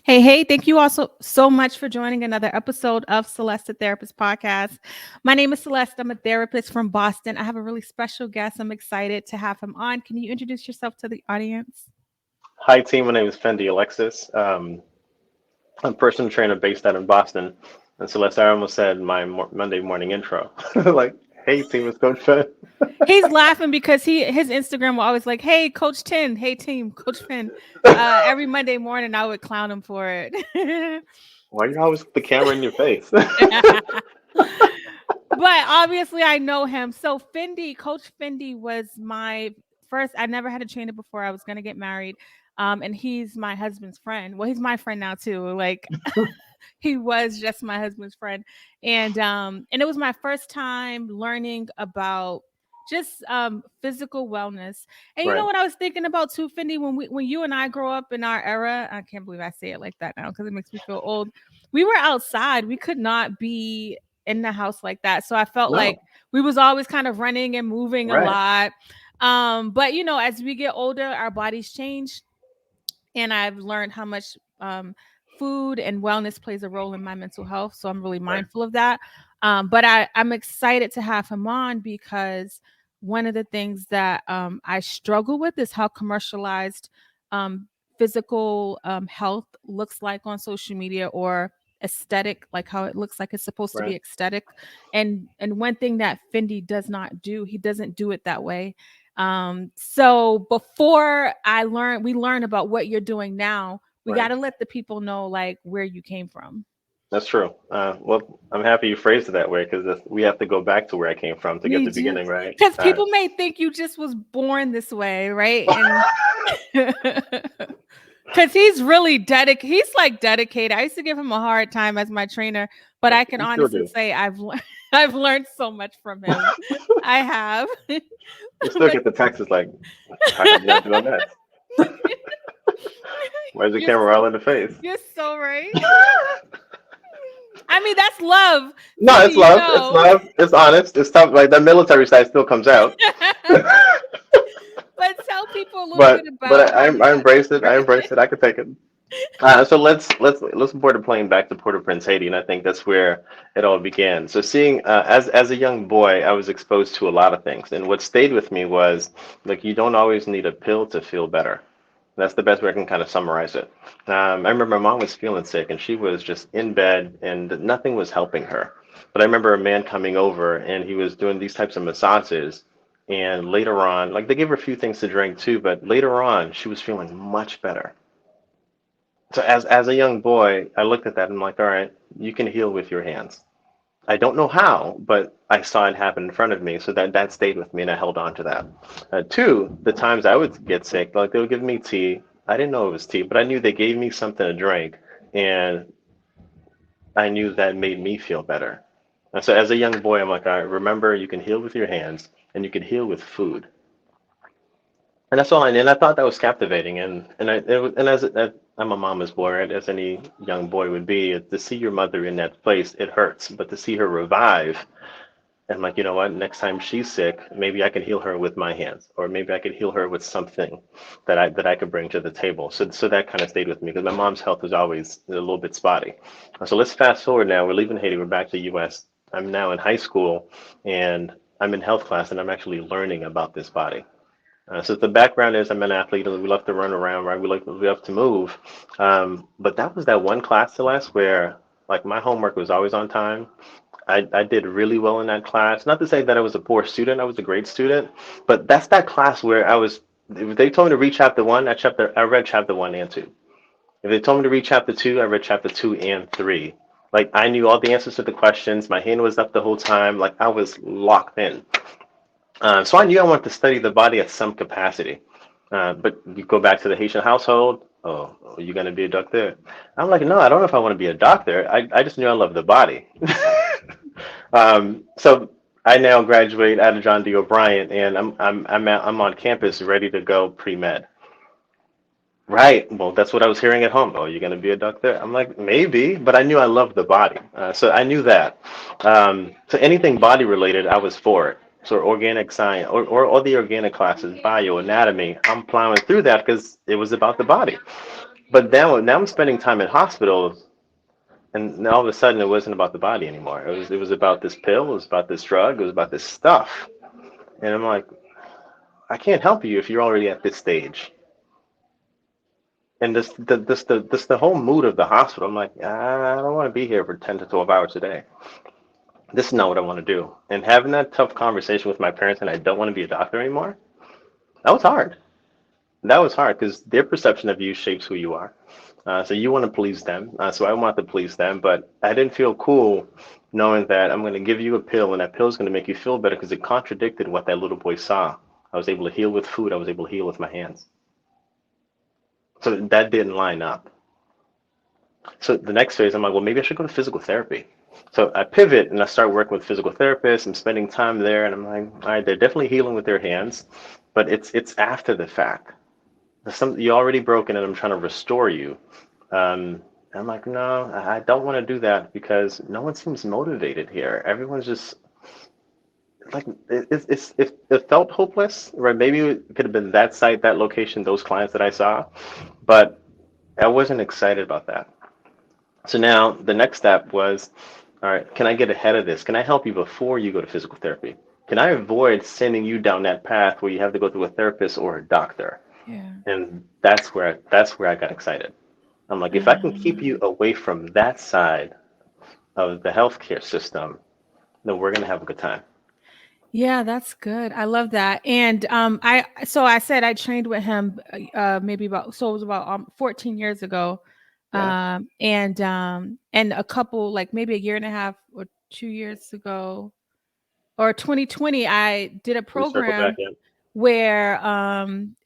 Hey, thank you also so much for joining another episode of Celeste the Therapist podcast. My name is Celeste. I'm a therapist from Boston. I have a really special guest. I'm excited to have him on. Can you introduce yourself to the audience? Hi, team. My name is Fendy Alexis. I'm a personal trainer based out in Boston. And Celeste, I almost said my Monday morning intro. Like, hey, team, it's Coach Fenn. He's laughing because his Instagram will always like, "Hey, Coach 10, hey team, Coach Finn." Every Monday morning, I would clown him for it. Why you always with the camera in your face? But obviously I know him. So Coach Fendi was my first. I never had a trainer before. I was gonna get married. And he's my husband's friend. Well, he's my friend now too. Like he was just my husband's friend. And it was my first time learning about just physical wellness. And you know Right. what I was thinking about too, Fendi, when you and I grow up in our era, I can't believe I say it like that now because it makes me feel old. We were outside. We could not be in the house like that. So I felt like No. we was always kind of running and moving a Right. lot. But you know, as we get older, our bodies change, and I've learned how much food and wellness plays a role in my mental health. So I'm really Right. mindful of that. But I'm excited to have him on because one of the things that I struggle with is how commercialized um, physical health looks like on social media, or aesthetic, like how it looks like it's supposed to be Right. aesthetic. And one thing that Fendi does not do, he doesn't do it that way. So before we learn about what you're doing now, we got Right. to let the people know like where you came from. That's true. Well, I'm happy you phrased it that way because we have to go back to where I came from to get We the do. beginning right. Because people may think you just was born this way, right? And because he's really dedicated. He's like dedicated. I used to give him a hard time as my trainer, but I can You still honestly do. say I've learned so much from him. I have. You still But get the texts like, how come you're not doing that? Where's the you're camera all in the face? you're so right. I mean, that's love, No, Fendi. it's You love. It's know. love. It's honest. It's tough. Like that military side still comes out. But tell people a little bit But about how you I got embrace it. I started. embrace it. I could take it. So let's board a plane back to Port-au-Prince, Haiti, and I think that's where it all began. So seeing as a young boy, I was exposed to a lot of things, and what stayed with me was like you don't always need a pill to feel better. That's the best way I can kind of summarize it. I remember my mom was feeling sick, and she was just in bed, and nothing was helping her. But I remember a man coming over, and he was doing these types of massages. And later on, like they gave her a few things to drink too, but later on, she was feeling much better. So as a young boy, I looked at that and I'm like, all right, you can heal with your hands. I don't know how, but I saw it happen in front of me, so that stayed with me and I held on to that. Two, the times I would get sick, like they would give me tea. I didn't know it was tea, but I knew they gave me something to drink, and I knew that made me feel better. And so as a young boy, I'm like, all right, remember you can heal with your hands and you can heal with food. And that's all I knew. And I thought that was captivating. And I'm a mama's boy, right? As any young boy would be, to see your mother in that place, it hurts. But to see her revive, I'm like, you know what? Next time she's sick, maybe I can heal her with my hands, or maybe I could heal her with something that I could bring to the table. So that kind of stayed with me because my mom's health was always a little bit spotty. So let's fast forward now. We're leaving Haiti. We're back to the U.S. I'm now in high school, and I'm in health class, and I'm actually learning about this body. So the background is I'm an athlete. We love to run around, right? We love to move. But that was that one class, Celeste, where like my homework was always on time. I did really well in that class. Not to say that I was a poor student, I was a great student, but that's that class where if they told me to read chapter one, I read chapter one and two. If they told me to read chapter two, I read chapter two and three. Like I knew all the answers to the questions. My hand was up the whole time. Like I was locked in. So I knew I wanted to study the body at some capacity. But you go back to the Haitian household. Oh, are you going to be a doctor? I'm like, no, I don't know if I want to be a doctor. I just knew I loved the body. So I now graduate out of John D. O'Brien, and I'm on campus ready to go pre-med. Right. Well, that's what I was hearing at home. Oh, you're going to be a doctor? I'm like, maybe, but I knew I loved the body. So I knew that. So anything body related, I was for it. So organic science or all the organic classes, bio, anatomy, I'm plowing through that because it was about the body. But now I'm spending time in hospitals, and now all of a sudden it wasn't about the body anymore. It was about this pill, it was about this drug, it was about this stuff. And I'm like, I can't help you if you're already at this stage. And this the whole mood of the hospital. I'm like, I don't want to be here for 10 to 12 hours a day. This is not what I want to do. And having that tough conversation with my parents, and I don't want to be a doctor anymore, that was hard. That was hard because their perception of you shapes who you are. So you want to please them. So I want to please them, but I didn't feel cool knowing that I'm going to give you a pill and that pill is going to make you feel better because it contradicted what that little boy saw. I was able to heal with food. I was able to heal with my hands. So that didn't line up. So the next phase, I'm like, well, maybe I should go to physical therapy. So I pivot and I start working with physical therapists. I'm spending time there, and I'm like, all right, they're definitely healing with their hands, but it's after the fact. You're already broken, and I'm trying to restore you. I'm like, no, I don't want to do that because no one seems motivated here. Everyone's just like it felt hopeless, right? Maybe it could have been that site, that location, those clients that I saw, but I wasn't excited about that. So now the next step was, all right, can I get ahead of this? Can I help you before you go to physical therapy? Can I avoid sending you down that path where you have to go through a therapist or a doctor? Yeah. And that's where I got excited. I'm like, if I can keep you Um, away from that side of the healthcare system, then we're gonna have a good time. yeah, that's good. I love that. And I said I trained with him maybe about so it was about 14 years ago. Yeah. And a couple like maybe a year and a half or 2 years ago or 2020 I did a We circle back program in. where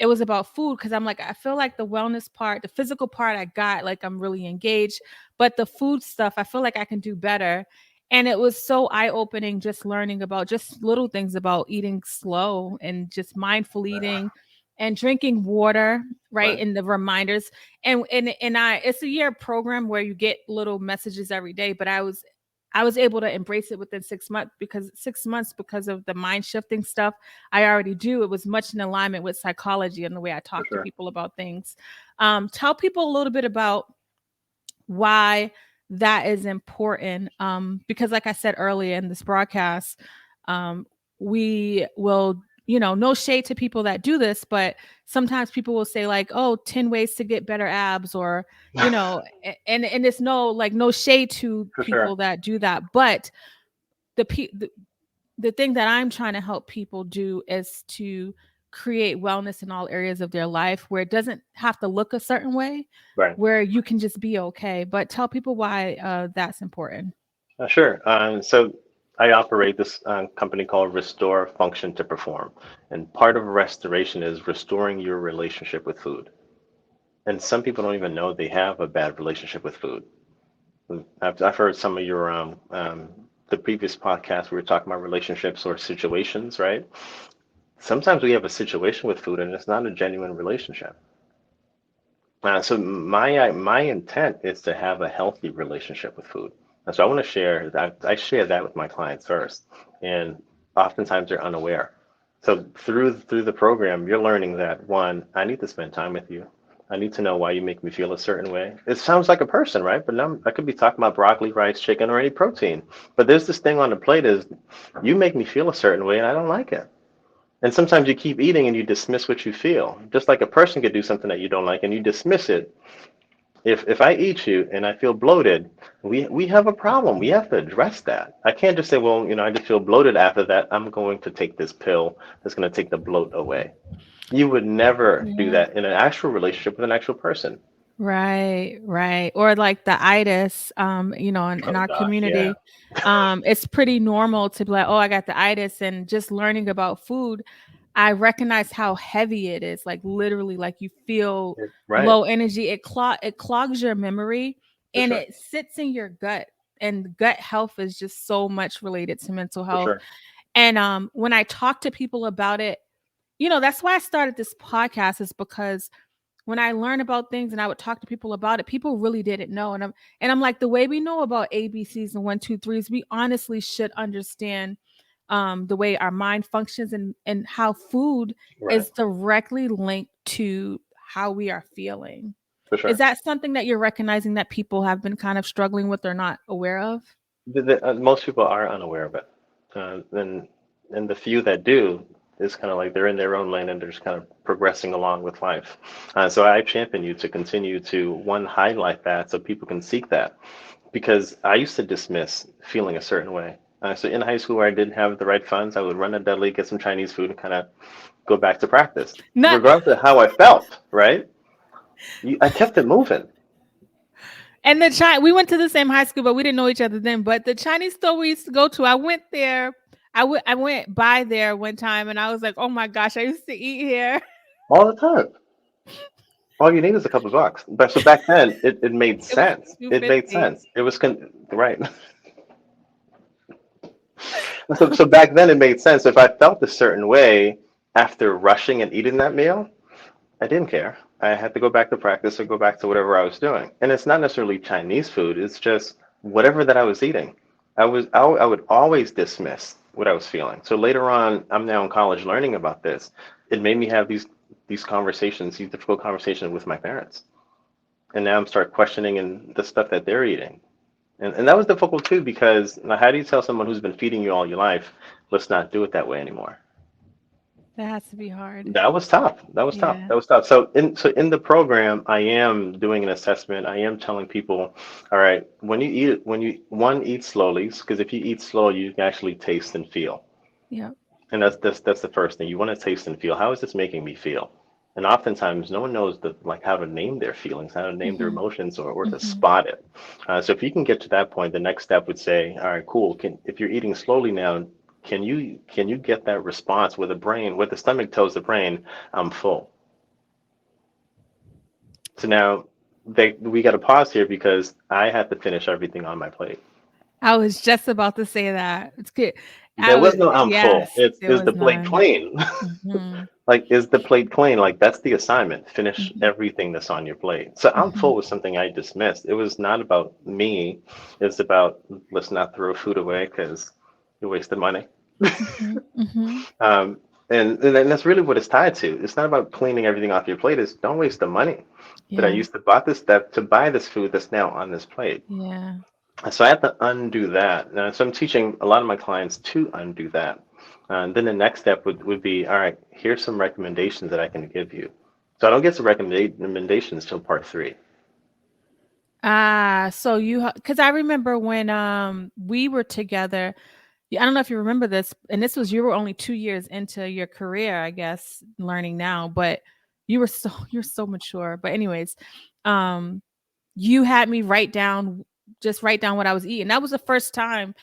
it was about food because I'm like I feel like the wellness part, the physical part I got like I'm really engaged, but the food stuff I feel like I can do better. And it was so eye-opening just learning about just little things about eating slow and just mindful eating and drinking water, right? Right. And the reminders. And I it's a year program where you get little messages every day, but I was able to embrace it within 6 months because 6 months because of the mind shifting stuff I already do. It was much in alignment with psychology and the way I For talk to sure. people about things. Tell people a little bit about why that is important. Because, like I said earlier in this broadcast, um, we will, no shade to people that do this, but sometimes people will say, like, oh, 10 ways to get better abs, or, and it's no shade to For sure. people that do that. But the, pe- the thing that I'm trying to help people do is to create wellness in all areas of their life where it doesn't have to look a certain way, Right. where you can just be okay. But tell people why that's important. Sure. So I operate this company called Restore Function to Perform, and part of restoration is restoring your relationship with food. And some people don't even know they have a bad relationship with food. I've heard some of your the previous podcast we were talking about relationships or situations, right? Sometimes we have a situation with food and it's not a genuine relationship. So my intent is to have a healthy relationship with food. And so I want to share that I share that with my clients first, and oftentimes they're unaware. So through the program, you're learning that one, I need to spend time with you. I need to know why you make me feel a certain way. It sounds like a person, right? But now I could be talking about broccoli, rice, chicken, or any protein. But there's this thing on the plate is you make me feel a certain way, and I don't like it. And sometimes you keep eating and you dismiss what you feel. Just like a person could do something that you don't like and you dismiss it. If I eat you and I feel bloated, we have a problem. We have to address that. I can't just say, well, I just feel bloated after that. I'm going to take this pill that's going to take the bloat away. You would never do Yeah. that in an actual relationship with an actual person. Right, right. Or like the itis, in Oh our gosh, yeah, community, it's pretty normal to be like, oh, I got the itis. And just learning about food, I recognize how heavy it is. Like literally, like you feel right, low energy. It clogs your memory for and sure, it sits in your gut. And gut health is just so much related to mental for health. sure. And when I talk to people about it, that's why I started this podcast, is because when I learn about things and I would talk to people about it, people really didn't know. And I'm like, the way we know about ABCs and 1, 2, 3s, we honestly should understand the way our mind functions, and how food Right. is directly linked to how we are feeling. for Is sure. that something that you're recognizing that people have been kind of struggling with or not aware of? Most people are unaware of it, and the few that do is kind of like they're in their own lane and they're just kind of progressing along with life. So I champion you to continue to one highlight that so people can seek that, because I used to dismiss feeling a certain way. So in high school, where I didn't have the right funds, I would run a deli, get some Chinese food, and kind of go back to practice, Not regardless of how I felt. Right? I kept it moving and the we went to the same high school, but we didn't know each other then. But the Chinese store we used to go to, I went there. I went by there one time, and I was like, "Oh my gosh, I used to eat here." all the time. All you need is a couple of bucks. But so back then, it made It was sense. two It made fifty. sense. It was right. So back then, it made sense. If I felt a certain way after rushing and eating that meal, I didn't care. I had to go back to practice or go back to whatever I was doing. And it's not necessarily Chinese food. It's just whatever that I was eating. I would always dismiss what I was feeling. So later on, I'm now in college learning about this. It made me have these conversations, these difficult conversations with my parents. And now I'm start questioning and the stuff that they're eating. And that was difficult too, because now how do you tell someone who's been feeding you all your life, let's not do it that way anymore? That has to be hard. That was tough. That was tough. Yeah. That was tough. So in the program, I am doing an assessment. I am telling people, all right, when you eat it, when you one eat slowly, because if you eat slow, you can actually taste and feel. Yeah. And that's the first thing. You want to taste and feel. How is this making me feel? And oftentimes, no one knows how to name their feelings, how to name their Hmm. emotions, or to Hmm. spot it. So if you can get to that point, the next step would say, all right, cool. If you're eating slowly now, can you get that response where the stomach tells the brain, I'm full. So now we got to pause here because I had to finish everything on my plate. I was just about to say that. It's good. I There was was no I'm full. yes, It's there is was the plate none. clean? Hmm. Like, is the plate clean? Like, that's the assignment. Finish Hmm. everything that's on your plate. So I'm Hmm. full was something I dismissed. It was not about me. It's about let's not throw food away because you wasted money. Hmm. Hmm. Um, and that's really what it's tied to. It's not about cleaning everything off your plate. It's don't waste the money that I Yeah. used to buy to buy this food that's now on this plate. Yeah. So I have to undo that. So I'm teaching a lot of my clients to undo that. And then the next step would be, all right, here's some recommendations that I can give you. So I don't get to recommendations till part three. So because I remember when we were together. Yeah, I don't know if you remember this, and this was you were only 2 years into your career, I guess, learning now, but you're so mature. But anyways, um, you had me write down what I was eating. That was the first time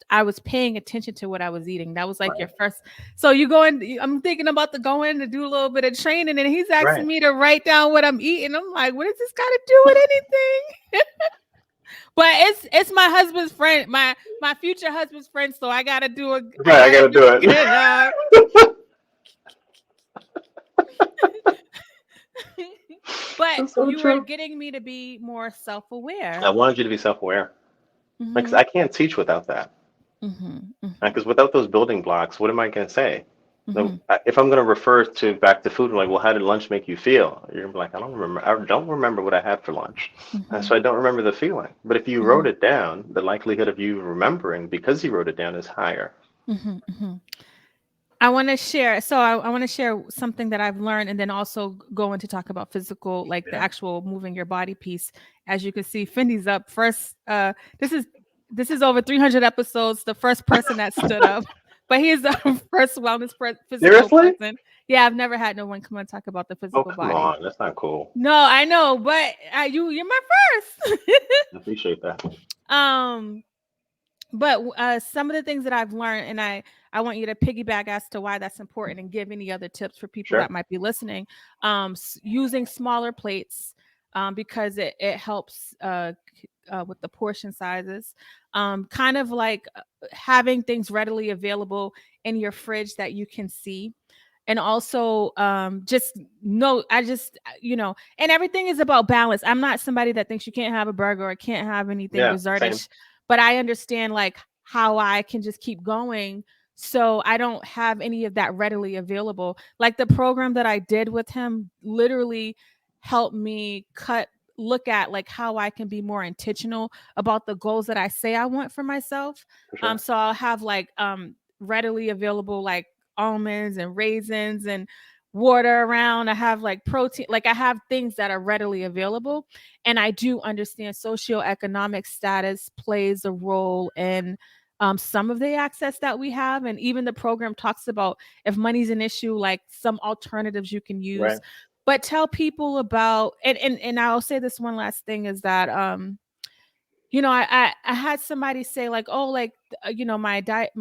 I was paying attention to what I was eating. That was like your Right. first. So you go in. I'm thinking about to go in to do a little bit of training, and he's asking Right. me to write down what I'm eating. I'm like, what does this got to do with anything? But it's my husband's friend, my future husband's friend. So I Right. I gotta gotta do do a it. good job. But That's so you were true. getting me to be more I self-aware. wanted you to be self-aware. Because Mm-hmm. I can't teach without that. Mm-hmm. Because without those building blocks, what am I going to say? Mm-hmm. If I'm going to refer to back to food, like, well, how did lunch make you feel? You're gonna be like, I don't remember. I don't remember what I had for lunch, Mm-hmm. so I don't remember the feeling. But if you Mm-hmm. wrote it down, the likelihood of you remembering because you wrote it down is higher. Mm-hmm. Mm-hmm. I want to share. So I want to share something that I've learned, and then also go into talk about physical, like the Yeah. actual moving your body piece. As you can see, Fendy's up first. This is this is over 300 episodes. The first person that stood up, but he is the first physical Seriously? person. Yeah, I've never had no one come and talk about the Oh, physical come body. on. That's not cool. No, I know, but you're my first. I appreciate that. um, but some of the things that I've learned, and I want you to piggyback as to why that's important, and give any other tips for people that Sure. might be listening. Using smaller plates, because it helps with the portion sizes. Kind of like having things readily available in your fridge that you can see. And also, just no, I just, and everything is about balance. I'm not somebody that thinks you can't have a burger or can't have anything Yeah. Same. dessertish, but I understand like how I can just keep going. So I don't have any of that readily available. Like the program that I did with him, literally help me look at like how I can be more intentional about the goals that I say I want for myself. For sure. So I'll have like readily available like almonds and raisins and water around. I have like protein, like I have things that are readily available. And I do understand socioeconomic status plays a role in some of the access that we have. And even the program talks about if money's an issue, like some alternatives you can use. Right. But tell people about, and I'll say this one last thing is that I had somebody say like, oh, like my diet,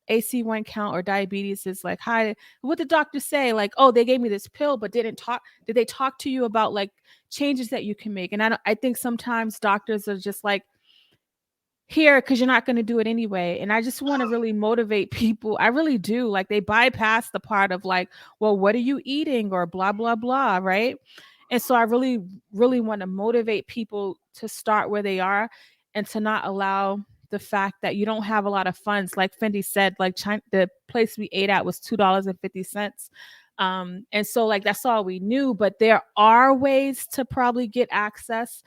AC1 count or diabetes is like high. What the doctor say? Like, oh, they gave me this pill, but did they talk to you about like changes that you can make? And I think sometimes doctors are just like, here because you're not going to do it anyway. And I just want to really motivate people. I really do. Like they bypass the part of like, well, what are you eating or blah, blah, blah. Right. And so I really, really want to motivate people to start where they are and to not allow the fact that you don't have a lot of funds. Like Fendi said, like China, the place we ate at was $2.50. And so like that's all we knew, but there are ways to probably get access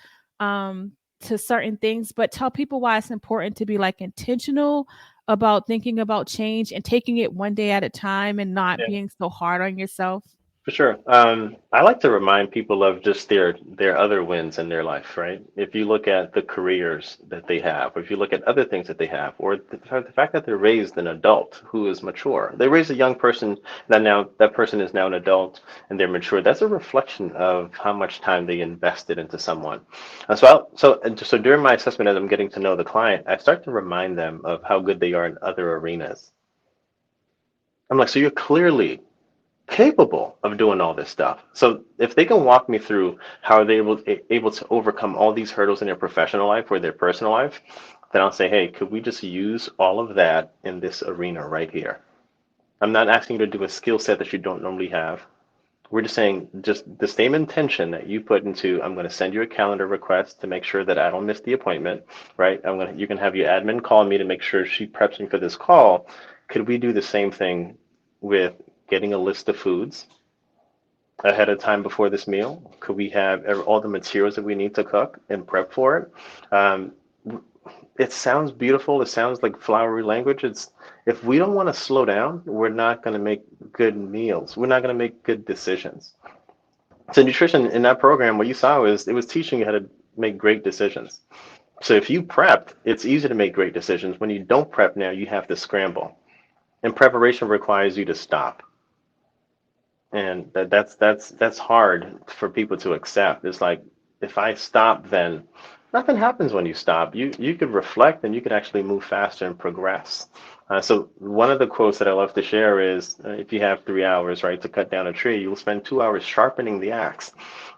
to certain things, but tell people why it's important to be like intentional about thinking about change and taking it one day at a time and not Yeah. being so hard on yourself. For sure. I like to remind people of just their other wins in their life, right? If you look at the careers that they have, or if you look at other things that they have, or the fact that they're raised an adult who is mature. They raised a young person that now that person is now an adult and they're mature. That's a reflection of how much time they invested into someone. And so during my assessment, as I'm getting to know the client, I start to remind them of how good they are in other arenas. I'm like, so you're clearly capable of doing all this stuff. So if they can walk me through how they're able to overcome all these hurdles in their professional life or their personal life, then I'll say, hey, could we just use all of that in this arena right here? I'm not asking you to do a skill set that you don't normally have. We're just saying just the same intention that you put into, I'm going to send you a calendar request to make sure that I don't miss the appointment, right? You can have your admin call me to make sure she preps me for this call. Could we do the same thing with getting a list of foods ahead of time before this meal? Could we have all the materials that we need to cook and prep for it? Um, it sounds beautiful. It sounds like flowery language. It's if we don't want to slow down, we're not going to make good meals. We're not going to make good decisions. So nutrition in that program, what you saw was it was teaching you how to make great decisions. So if you prepped, it's easy to make great decisions. When you don't prep now, you have to scramble. And preparation requires you to stop. And that's hard for people to accept. It's like if I stop, then nothing happens when you stop. You could reflect and you could actually move faster and progress. So one of the quotes that I love to share is, if you have 3 hours, right, to cut down a tree, you'll spend 2 hours sharpening the axe,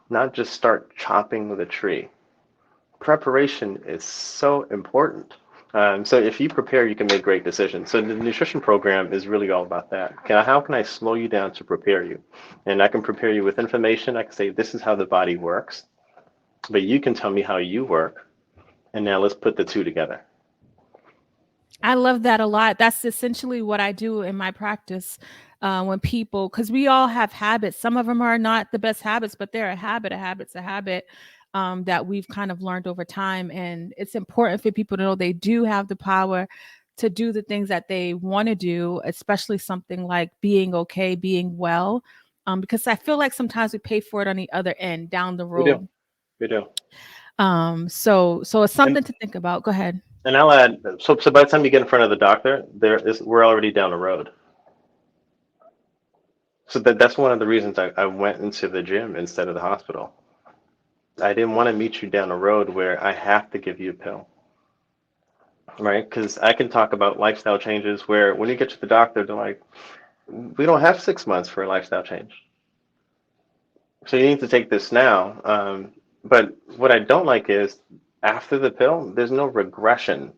not just start chopping the tree. Preparation is so important. So if you prepare, you can make great decisions. So the nutrition program is really all about that. How can I slow you down to prepare you? And I can prepare you with information. I can say, this is how the body works, but you can tell me how you work. And now let's put the two together. I love that a lot. That's essentially what I do in my practice when people, because we all have habits. Some of them are not the best habits, but they're a habit's a habit that we've kind of learned over time. And it's important for people to know they do have the power to do the things that they want to do, especially something like being okay, being well. Because I feel like sometimes we pay for it on the other end down the We do. road. We do. So it's And something to think about. Go ahead. and I'll add, so by the time you get in front of the doctor, we're already down the road. So that's one of the reasons I went into the gym instead of the hospital. I didn't want to meet you down the road where I have to give you a pill, right? Because I can talk about lifestyle changes where when you get to the doctor, they're like, we don't have 6 months for a lifestyle change. So you need to take this now. But what I don't like is after the pill, there's no regression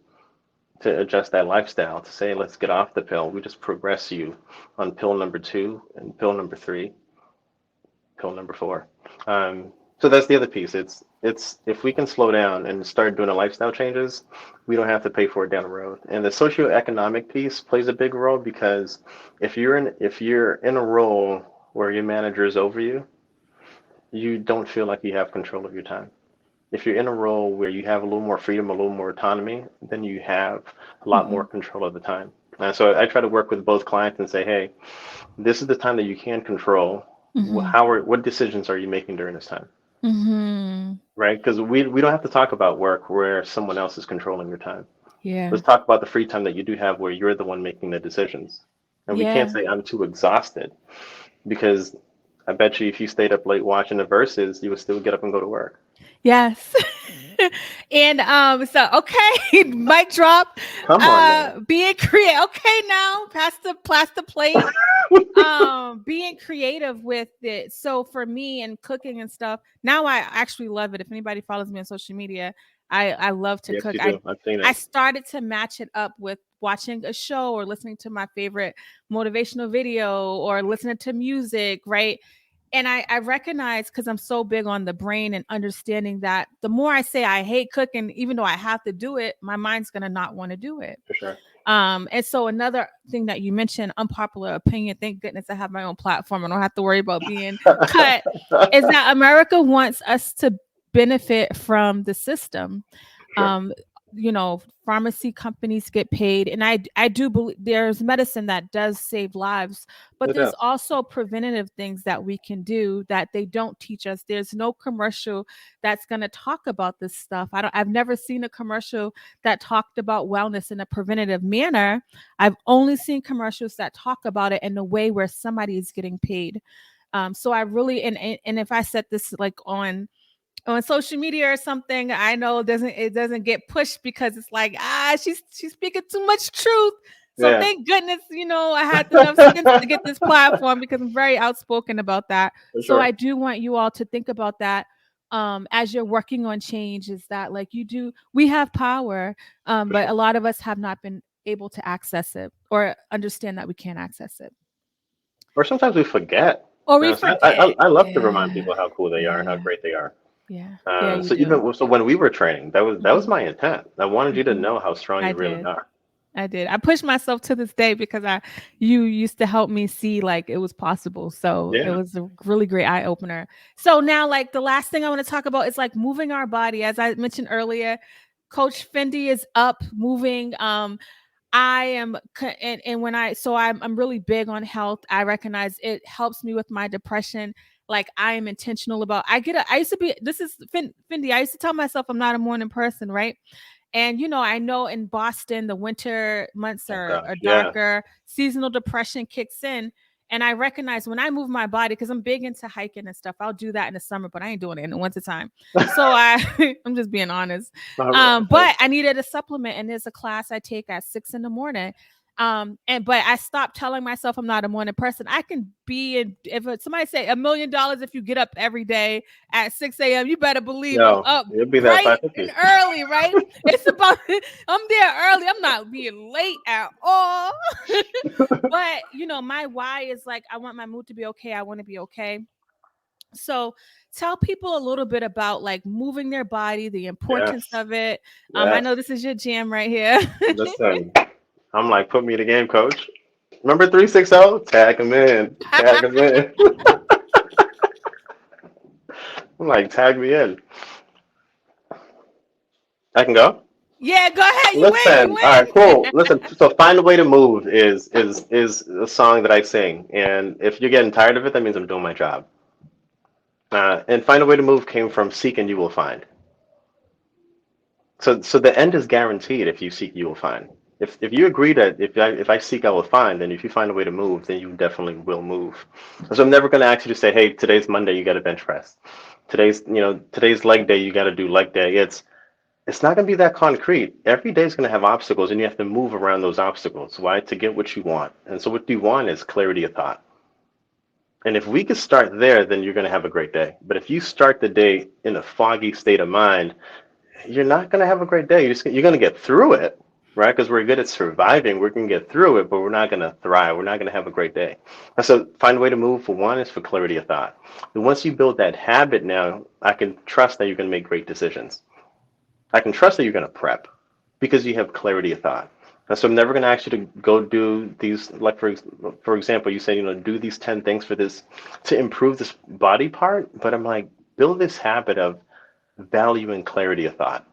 to adjust that lifestyle to say, let's get off the pill. We just progress you on pill number 2 and pill number 3, pill number 4. So that's the other piece. It's if we can slow down and start doing the lifestyle changes, we don't have to pay for it down the road. And the socioeconomic piece plays a big role because if you're in a role where your manager is over you, you don't feel like you have control of your time. If you're in a role where you have a little more freedom, a little more autonomy, then you have a lot more Mm-hmm. control of the time. And so I try to work with both clients and say, hey, this is the time that you can control. Mm-hmm. What decisions are you making during this time? Mm-hmm. Right? Because we don't have to talk about work where someone else is controlling your time. Yeah. Let's talk about the free time that you do have where you're the one making the decisions. And we can't Yeah. say I'm too exhausted because I bet you if you stayed up late watching the verses, you would still get up and go to work. Yes. And so okay, mic drop. Come on now. Being creative. Okay, now pass the plate. Being creative with it. So for me and cooking and stuff, now I actually love it. If anybody follows me on social media, I love to Yes, cook. you I do. I've seen I it. started to match it up with watching a show or listening to my favorite motivational video or listening to music, right? And I recognize because I'm so big on the brain and understanding that the more I say I hate cooking, even though I have to do it, my mind's gonna not want to do it. For sure. And so another thing that you mentioned, unpopular opinion, thank goodness I have my own platform. I don't have to worry about being cut, is that America wants us to benefit from the system. Sure. um Pharmacy companies get paid, and I do believe there's medicine that does save lives, but It there's does. also preventative things that we can do that they don't teach us. There's no commercial that's going to talk about this stuff. I've never seen a commercial that talked about wellness in a preventative manner. I've only seen commercials that talk about it in a way where somebody is getting paid. So I really, and if I set this like on social media or something, I know it doesn't get pushed because it's like, she's speaking too much truth. So Yeah, thank goodness, I had enough sense to get this platform because I'm very outspoken about that. for So I sure. do want you all to think about that as you're working on change, is that like we have power, For but sure. a lot of us have not been able to access it or understand that we can't access it. Or sometimes we forget. Or we So I, forget. I love to remind Yeah. people how cool they are and how Yeah. great they are. Yeah. Yeah, you So do. when we were training, that was Mhm. my intent. I wanted you to Mhm. know how strong I you really did. are. I did. I pushed myself to this day because you used to help me see like it was possible. So it Yeah, was a really great eye opener. So now like the last thing I want to talk about is like moving our body. As I mentioned earlier, Coach Fendi is up moving. I am and when I'm really big on health. I recognize it helps me with my depression. Like I am intentional about I used to be this is Fendi. I used to tell myself I'm not a morning person, right? And I know in Boston, the winter months oh are gosh, yeah. darker, seasonal depression kicks in. And I recognize when I move my body, because I'm big into hiking and stuff, I'll do that in the summer, but I ain't doing it in the wintertime. So I'm just being honest. All right. But I needed a supplement, and there's a class I take at 6 in the morning. But I stopped telling myself I'm not a morning person. I can be in if somebody say $1 million if you get up every day at 6 a.m. You better believe I'm Yo, up you'll be there at bright 5:50. and early, right? It's about I'm there early. I'm not being late at all. But my why is like I want my mood to be okay. I want to be okay. So tell people a little bit about like moving their body, the importance Yes, of it. I yes. know this is your jam right here. Listen, I'm like, put me in the game, coach. Remember 360? Tag him in. Tag him in. I'm like, tag me in. I can go. Yeah, go ahead. You win. You Listen, all right, cool. win. Listen, so "Find a Way to Move" is a song that I sing, and if you're getting tired of it, that means I'm doing my job. And "Find a Way to Move" came from "Seek and you will find." So the end is guaranteed. If you seek, you will find. If you agree that if I seek, I will find, then if you find a way to move, then you definitely will move. So I'm never going to ask you to say, "Hey, today's Monday, you got to bench press. Today's leg day, you got to do leg day." It's not going to be that concrete. Every day is going to have obstacles, and you have to move around those obstacles. Why? To get what you want. And so what you want is clarity of thought. And if we could start there, then you're going to have a great day. But if you start the day in a foggy state of mind, you're not going to have a great day. You're going to get through it, right? Because we're good at surviving. We're going to get through it, but we're not going to thrive. We're not going to have a great day. And so find a way to move. For one is for clarity of thought. And once you build that habit now, I can trust that you're going to make great decisions. I can trust that you're going to prep because you have clarity of thought. And so I'm never going to ask you to go do these, like for example, you say, do these 10 things for this to improve this body part, but I'm like, build this habit of value and clarity of thought.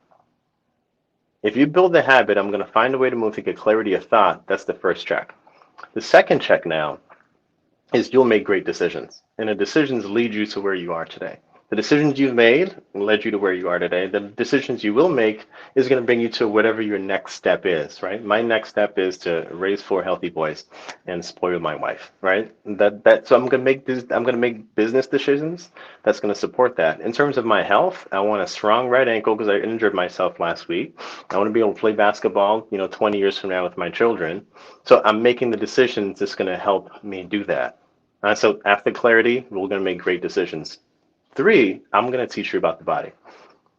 If you build the habit, I'm going to find a way to move to get clarity of thought. That's the first check. The second check now is you'll make great decisions. And the decisions lead you to where you are today. The decisions you've made led you to where you are today. The decisions you will make is going to bring you to whatever your next step is, right? My next step is to raise four healthy boys and spoil my wife, right? So I'm going to make business decisions that's going to support that. In terms of my health, I want a strong right ankle because I injured myself last week. I want to be able to play basketball, 20 years from now with my children. So I'm making the decisions that's going to help me do that. So after clarity, we're going to make great decisions. Three, I'm going to teach you about the body.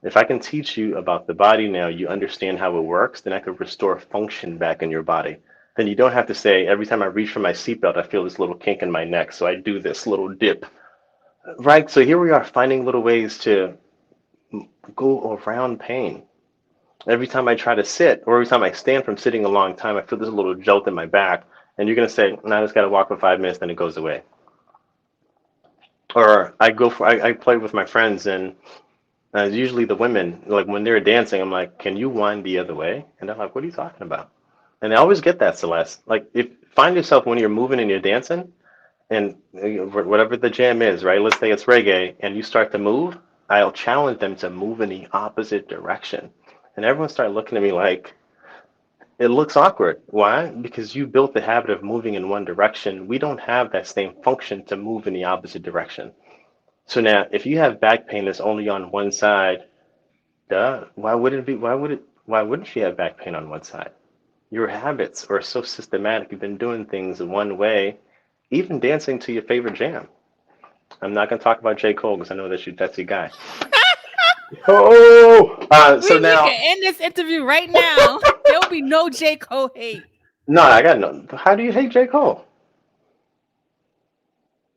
If I can teach you about the body now, you understand how it works, then I can restore function back in your body. Then you don't have to say, every time I reach for my seatbelt, I feel this little kink in my neck. So I do this little dip, right? So here we are finding little ways to go around pain. Every time I try to sit, or every time I stand from sitting a long time, I feel this little jolt in my back. And you're going to say, no, I just got to walk for 5 minutes, then it goes away. Or I play with my friends, and usually the women, like when they're dancing, I'm like, can you wind the other way? And they're like, what are you talking about? And I always get that, Celeste. Like, if find yourself when you're moving and you're dancing, and whatever the jam is, right? Let's say it's reggae, and you start to move, I'll challenge them to move in the opposite direction. And everyone started looking at me like, it looks awkward. Why? Because you built the habit of moving in one direction. We don't have that same function to move in the opposite direction. So now, if you have back pain that's only on one side, duh, why would it be? Why wouldn't you have back pain on one side? Your habits are so systematic. You've been doing things one way, even dancing to your favorite jam. I'm not going to talk about J. Cole because I know that's your guy. Oh, so We now, can end this interview right now. There will be no J. Cole hate. no, I got no. How do you hate J. Cole?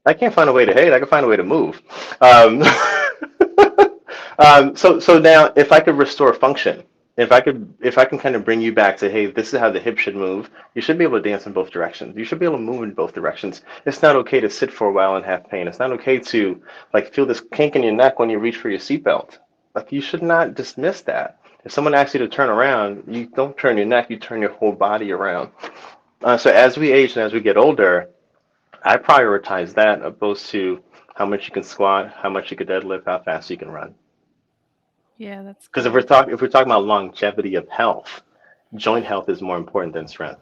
I can't find a way to hate. I can find a way to move. Um, so now, if I could restore function, if I can kind of bring you back to, hey, this is how the hip should move. You should be able to dance in both directions. You should be able to move in both directions. It's not okay to sit for a while and have pain. It's not okay to like feel this kink in your neck when you reach for your seatbelt. Like you should not dismiss that. If someone asks you to turn around, you don't turn your neck. You turn your whole body around. So as we age and as we get older, I prioritize that opposed to how much you can squat, how much you can deadlift, how fast you can run. Yeah, that's Because good. if we're talking about longevity of health, joint health is more important than strength.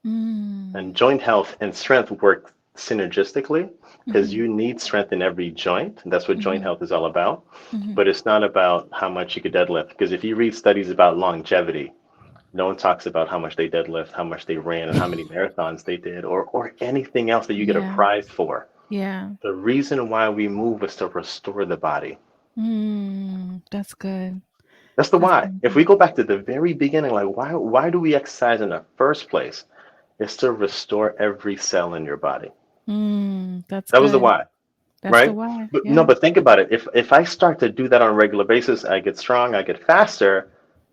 And Mm. joint health and strength work synergistically because Mm-hmm. you need strength in every joint. That's what joint Mm-hmm. health is all about. Mm-hmm. But it's not about how much you could deadlift. Because if you read studies about longevity, no one talks about how much they deadlift, how much they ran, and how many marathons they did, or anything else that you get a Yeah. prize for. Yeah. The reason why we move is to restore the body. That's good. That's the That's why. If we good. go back to the very beginning, like why do we exercise in the first place? It's to restore every cell in your body. That's That was the good. why, That's the right? why. But no, Yeah. but think about it. If I start to do that on a regular basis, I get strong, I get faster,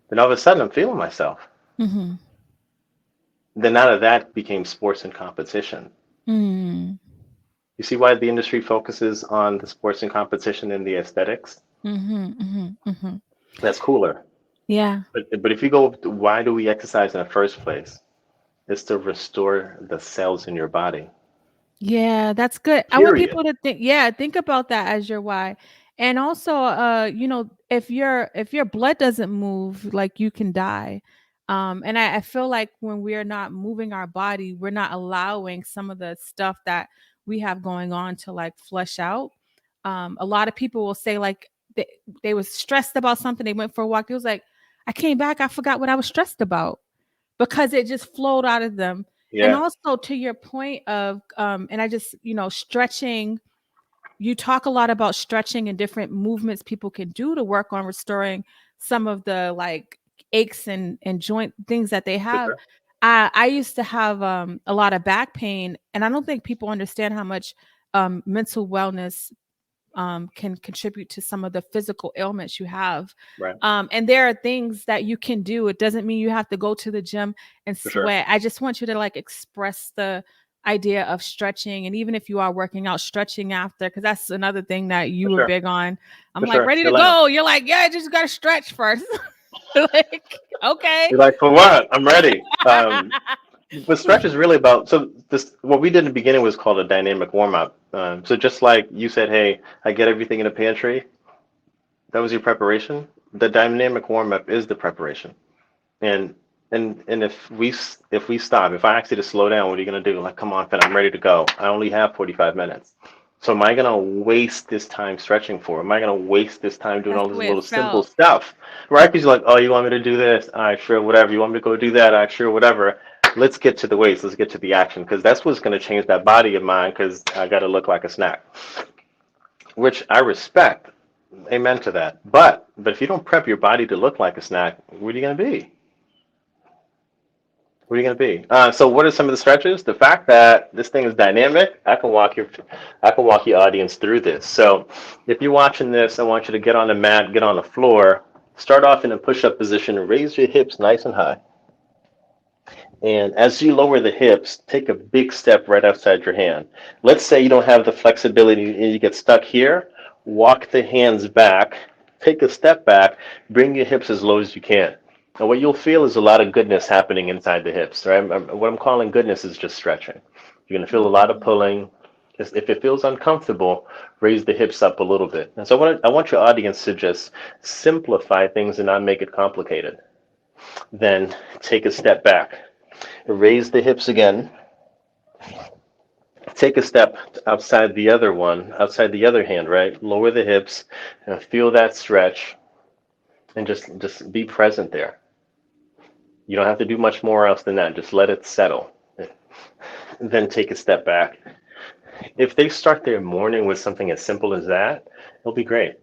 then all of a sudden I'm feeling myself. Mm-hmm. Then out of that became sports and competition. Mm. You see why the industry focuses on the sports and competition and the aesthetics? Mm-hmm. Mm-hmm. Mm-hmm. That's cooler. Yeah. But if you go, why do we exercise in the first place? It's to restore the cells in your body. Yeah, that's good. I want Period. people to think, yeah, think about that as your why. And also, if your blood doesn't move, like you can die. And I feel like when we're not moving our body, we're not allowing some of the stuff that we have going on to like flush out. A lot of people will say like they was stressed about something, they went for a walk. It was like, I came back, I forgot what I was stressed about because it just flowed out of them. And Yeah. also to your point of and I just, stretching, you talk a lot about stretching and different movements people can do to work on restoring some of the like aches and joint things that they For have. sure. I used to have a lot of back pain, and I don't think people understand how much mental wellness can contribute to some of the physical ailments you have. Right. And there are things that you can do. It doesn't mean you have to go to the gym and For sure. sweat. I just want you to like express the idea of stretching. And even if you are working out, stretching after, because that's another thing that you For were sure. big on. I'm For like, sure. ready to Still am. go. You're like, yeah, I just got to stretch first. Like, okay. You're like, for what? I'm ready. But stretch is really about, so this, what we did in the beginning was called a dynamic warm up. So just like you said, hey, I get everything in the pantry, that was your preparation. The dynamic warm up is the preparation. And and if we stop, if I ask you to slow down, what are you gonna do? Like, come on, Finn, I'm ready to go. I only have 45 minutes. So am I gonna waste this time stretching for? Am I gonna waste this time doing That's all the this way it little simple felt. stuff? Right? Because you're like, oh, you want me to do this? All right, sure, whatever. You want me to go do that? All right, sure, whatever. Let's get to the weights. Let's get to the action because that's what's gonna change that body of mine. Because I gotta look like a snack, which I respect. Amen to that. But if you don't prep your body to look like a snack, what are you gonna be? What are you going to be? So what are some of the stretches? The fact that this thing is dynamic, I can walk your audience through this. So if you're watching this, I want you to get on the mat, get on the floor, start off in a push-up position, and raise your hips nice and high. And as you lower the hips, take a big step right outside your hand. Let's say you don't have the flexibility and you get stuck here. Walk the hands back, take a step back, bring your hips as low as you can. And what you'll feel is a lot of goodness happening inside the hips, right? What I'm calling goodness is just stretching. You're going to feel a lot of Mhm. pulling. If it feels uncomfortable, raise the hips up a little bit. And so I want your audience to just simplify things and not make it complicated. Then take a step back. Raise the hips again. Take a step outside the other one, outside the other hand, right? Lower the hips and feel that stretch and just be present there. You don't have to do much more else than that. Just let it settle. Then take a step back. If they start their morning with something as simple as that, it'll be great.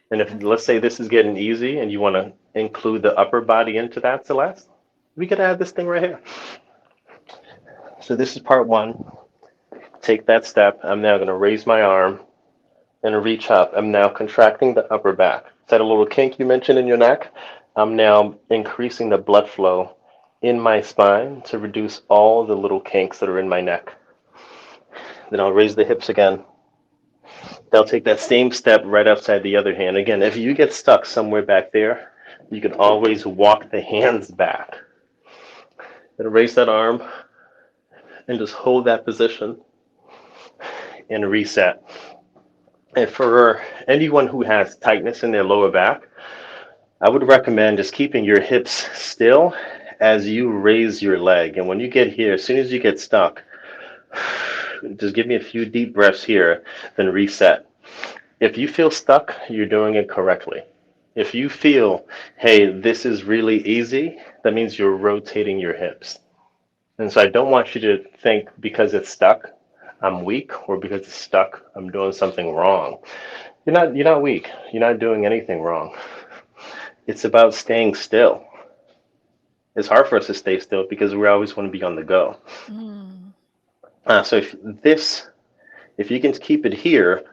And if let's say this is getting easy and you want to include the upper body into that, Celeste, we could add this thing right here. So this is part one. Take that step. I'm now going to raise my arm and reach up. I'm now contracting the upper back. Is that a little kink you mentioned in your neck? I'm now increasing the blood flow in my spine to reduce all the little kinks that are in my neck. Then I'll raise the hips again. They'll take that same step right outside the other hand. Again, if you get stuck somewhere back there, you can always walk the hands back. Then raise that arm and just hold that position and reset. And for anyone who has tightness in their lower back, I would recommend just keeping your hips still as you raise your leg. And when you get here, as soon as you get stuck, just give me a few deep breaths here, then reset. If you feel stuck, you're doing it correctly. If you feel, hey, this is really easy, that means you're rotating your hips. And so I don't want you to think because it's stuck, I'm weak, or because it's stuck, I'm doing something wrong. You're not weak. You're not doing anything wrong. It's about staying still. It's hard for us to stay still because we always want to be on the go. Mm. So if you can keep it here,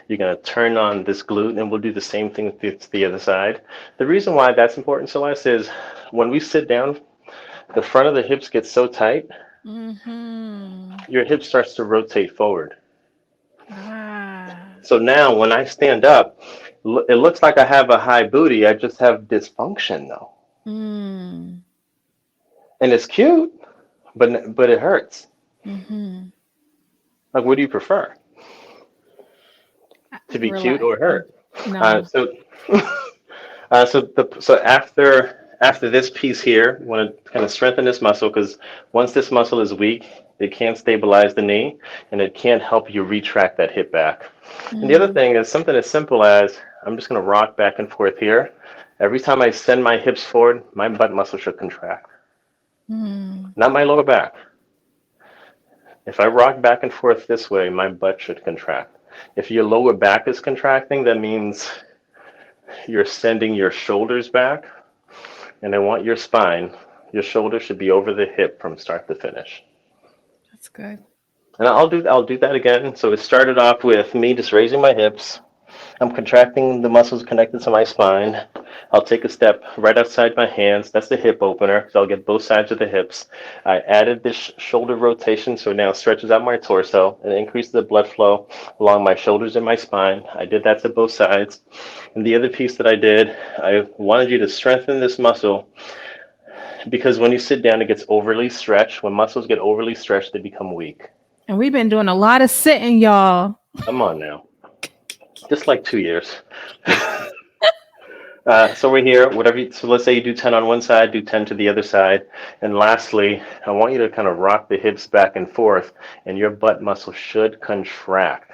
you're going to turn on this glute, and we'll do the same thing with the other side. The reason why that's important, Celeste, is when we sit down, the front of the hips gets so tight, Mhm. your hip starts to rotate forward. Ah. So now when I stand up, it looks like I have a high booty. I just have dysfunction though. Mm. And it's cute, but it hurts. Mhm. Like, what do you prefer? To be cute Relax. or hurt? Uh, No. so, so after this piece here, you want to kind of strengthen this muscle because once this muscle is weak, it can't stabilize the knee and it can't help you retract that hip back. And the other Mm. thing is something as simple as I'm just going to rock back and forth here. Every time I send my hips forward, my butt muscle should contract, Mm. not my lower back. If I rock back and forth this way, my butt should contract. If your lower back is contracting, that means you're sending your shoulders back, and I want your spine, your shoulder should be over the hip from start to finish. That's good. And I'll do that again. So it started off with me just raising my hips. I'm contracting the muscles connected to my spine. I'll take a step right outside my hands. That's the hip opener. So I'll get both sides of the hips. I added this shoulder rotation, so now it stretches out my torso and increases the blood flow along my shoulders and my spine. I did that to both sides. And the other piece that I did, I wanted you to strengthen this muscle because when you sit down, it gets overly stretched. When muscles get overly stretched, they become weak. And we've been doing a lot of sitting, y'all. Come on now. Just like 2 years. So we're here, whatever. So let's say you do 10 on one side, do 10 to the other side. And lastly, I want you to kind of rock the hips back and forth, and your butt muscle should contract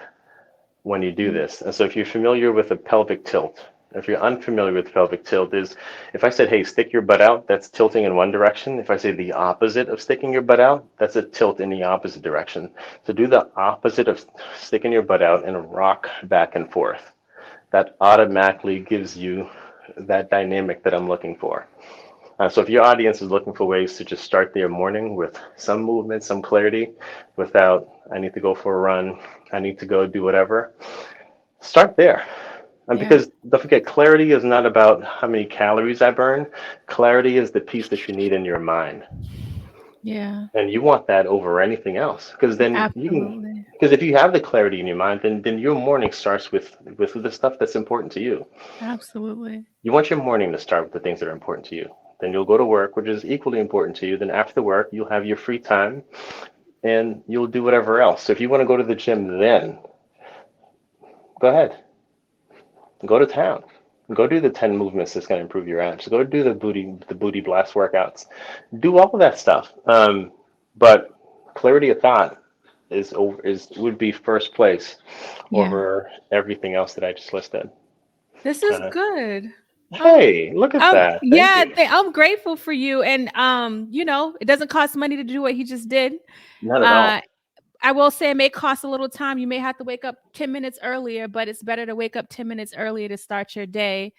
when you do this. And so if you're familiar with a pelvic tilt, if you're unfamiliar with pelvic tilt, is if I said, hey, stick your butt out, that's tilting in one direction. If I say the opposite of sticking your butt out, that's a tilt in the opposite direction. So do the opposite of sticking your butt out and rock back and forth. That automatically gives you that dynamic that I'm looking for. So if your audience is looking for ways to just start their morning with some movement, some clarity, without I need to go for a run, I need to go do whatever, start there. And Yeah. because don't forget, clarity is not about how many calories I burn. Clarity is the piece that you need in your mind. Yeah. And you want that over anything else. Because then you can, Absolutely. because if you have the clarity in your mind, then your morning starts with the stuff that's important to you. Absolutely. You want your morning to start with the things that are important to you. Then you'll go to work, which is equally important to you. Then after work, you'll have your free time and you'll do whatever else. So if you want to go to the gym, then go ahead, go to town. Go do the 10 movements that's going to improve your abs. Go do the booty blast workouts. Do all of that stuff. But clarity of thought is would be first place Yeah. over everything else that I just listed. This is Uh, good. Um, hey, look at that. Thank yeah, you. I'm grateful for you. And it doesn't cost money to do what he just did. Not at Uh, all. I will say it may cost a little time. You may have to wake up 10 minutes earlier, but it's better to wake up 10 minutes earlier to start your day.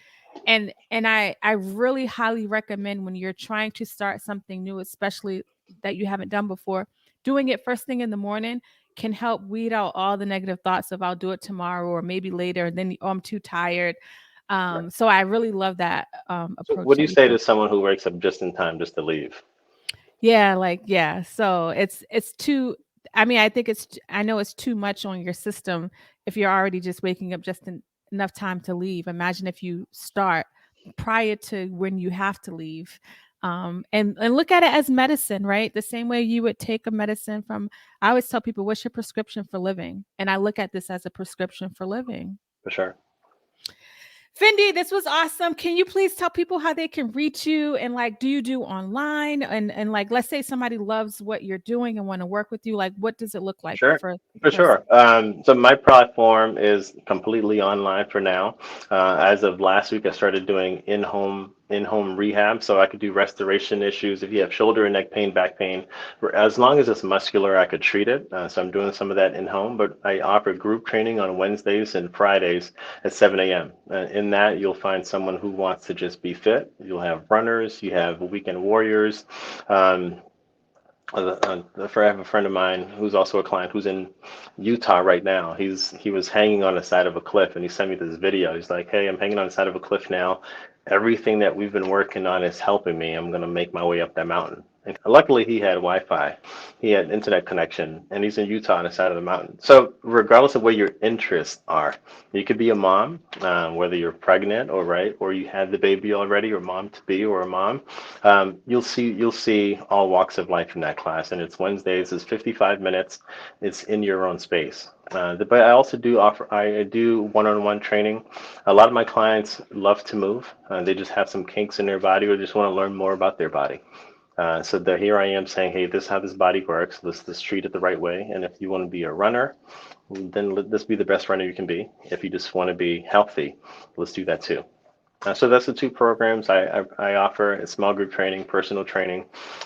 And I really highly recommend when you're trying to start something new, especially that you haven't done before, doing it first thing in the morning can help weed out all the negative thoughts of I'll do it tomorrow or maybe later, and then I'm too tired. Right. So I really love that So approach what do you that you say took. to someone who wakes up just in time just to leave? Yeah, like yeah. So it's too I mean, I think I know it's too much on your system if you're already just waking up just enough time to leave. Imagine if you start prior to when you have to leave. And look at it as medicine, right? The same way you would take a medicine from I always tell people, what's your prescription for living? And I look at this as a prescription for living. For sure. Fendi, this was awesome. Can you please tell people how they can reach you and like do you do online and like let's say somebody loves what you're doing and want to work with you, like what does it look like Sure, for the for person? sure. So my platform is completely online for now. As of last week, I started doing in-home rehab, so I could do restoration issues. If you have shoulder and neck pain, back pain, as long as it's muscular, I could treat it. So I'm doing some of that in-home, but I offer group training on Wednesdays and Fridays at 7 a.m. In that, you'll find someone who wants to just be fit. You'll have runners, you have weekend warriors. Um, I have a friend of mine who's also a client who's in Utah right now. He was hanging on the side of a cliff and he sent me this video. He's like, "Hey, I'm hanging on the side of a cliff now. Everything that we've been working on is helping me. I'm gonna make my way up that mountain." And luckily, he had Wi-Fi, he had internet connection, and he's in Utah on the side of the mountain. So regardless of where your interests are, you could be a mom, whether you're pregnant or right, or you had the baby already, or mom to be, or a mom. You'll see all walks of life in that class, and it's Wednesdays. It's 55 minutes. It's in your own space. But I also do offer. I do one-on-one training. A lot of my clients love to move. They just have some kinks in their body, or just want to learn more about their body. So here I am saying, hey, this is how this body works. Let's treat it the right way. And if you want to be a runner, then let this be the best runner you can be. If you just want to be healthy, let's do that too. So that's the two programs I offer: is small group training, personal training,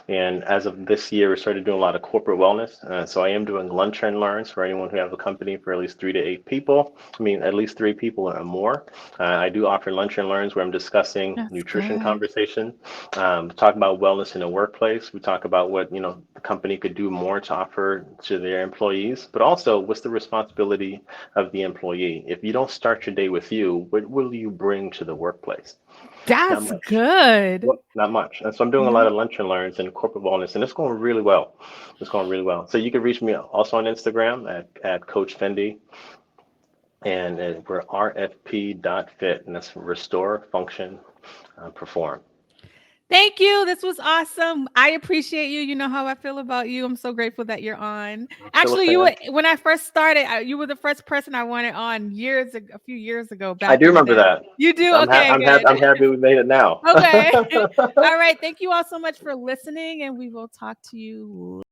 and as of this year, we started doing a lot of corporate wellness. So I am doing lunch and learns for anyone who has a company for at least 3 to 8 people. I mean, at least 3 people or more. I do offer lunch and learns where I'm discussing That's nutrition good. conversation, talk about wellness in the workplace. We talk about what the company could do more to offer to their employees, but also what's the responsibility of the employee. If you don't start your day with you, what will you bring to the workplace? Not That's much. good. Well, not much. And so I'm doing a lot No. of lunch and learns and corporate wellness, and it's going really well. It's going really well. So you can reach me also on Instagram at Coach Fendy, and we're rfp.fit, and that's restore, function, perform. Thank you. This was awesome. I appreciate you. You know how I feel about you. I'm so grateful that you're on. Still a Actually, you fan. were when I first started. You were the first person I wanted on a few years ago, I back do in the remember day. that. You do? I'm ha- Okay, I'm happy. good. I'm happy we made it now. Okay. All right. Thank you all so much for listening, and we will talk to you